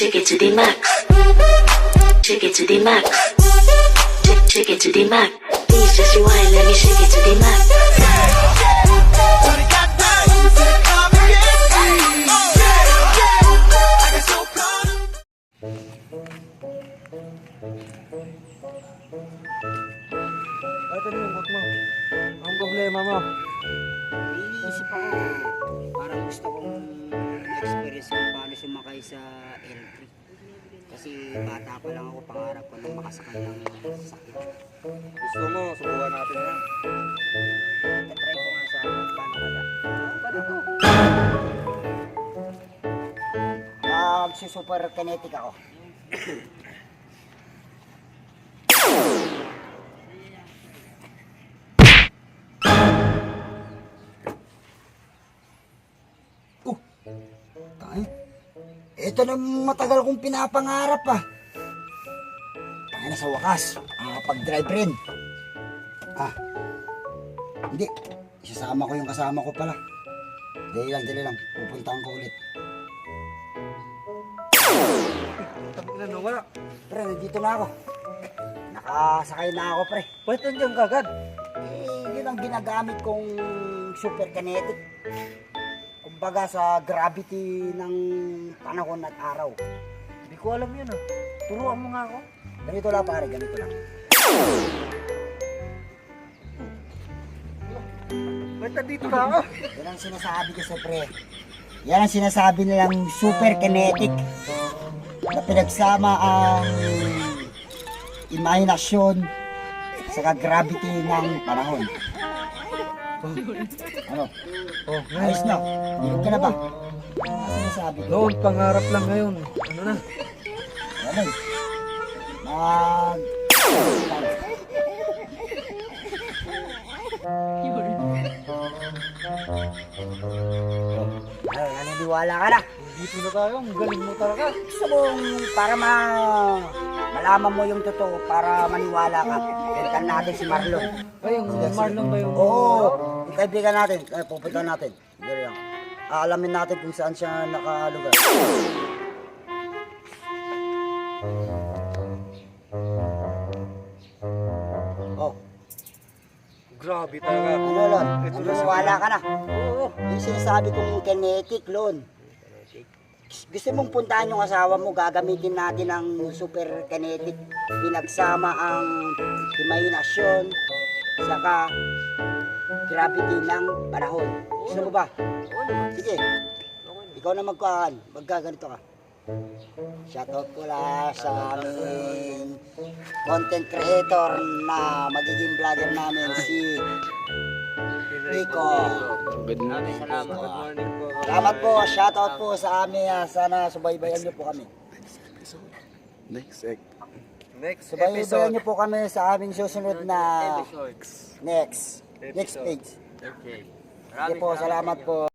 shake it to the max. Shake it to the max. Shake it to the max. Please just rewind, let me shake it to the max. Ito na yung mo. Ang problema mo. Iniisip ako, parang gusto kong experience kung paano sumakay sa L3. Kasi bata pa lang ako, pangarap ko nang makasakay ng sakit. Gusto mo, subukan natin yan. Try ko nga sa paano kaya. Magsusuper kinetic ako. Ito na matagal kong pinapangarap ah. Kaya na sa wakas, makakapag-drive rin. Hindi. Isasama ko yung kasama ko pala. Dali lang. Pupuntahan ko ulit. Tapos na nawala. Pre, nandito na ako. Nakasakay na ako, pre. Ba't nandiyan kagad? Yun ang ginagamit kong super kinetic. Kumbaga sa gravity ng panahon at araw. Hindi ko alam yun ah. Turuan mo nga ako. Ganito lang pare, ganito lang. Ba't nandito ka ako? Yan ang sinasabi ko sa pre. Yan ang sinasabi nilang super kinetic. Na pinagsama ang imahinasyon sa gravity ng panahon. Ano? Oh, Ayos na. Hilog ka na ba? Ano sinasabi ko? Noon, pangarap lang ngayon. Ano na? Ano? Mag... Ay, naniniwala ka na. Dito na tayo. Ang galing mo talaga. Gusto mong para malaman mo yung totoo, para maniwala ka. Puntan natin si Marlon. Ay, yung Marlon ba yung... Oo, yung kaibigan natin. Pupunta natin. Dito lang. Aalamin natin kung saan siya nakalugar. Oh, Grabe talaga. ano Lon? Maniwala ka na. Oo. Yung sinasabi kong kinetic, Lon. Gusto mong puntahan yung asawa mo, gagamitin natin ang super kinetic. Pinagsama ang imahinasyon, saka gravity ng panahon. Gusto mo ba? Sige. Ikaw na magkaganito ka. Shoutout ko lang sa aming content creator na magiging vlogger namin, si Rico. Good morning. Salamat. Good morning po. Salamat po, shoutout po sa amin. Sana subaybayan niyo po kami. Next Subaybayan episode. niyo po kami sa aming susunod na next page. Okay. Sige po, salamat po.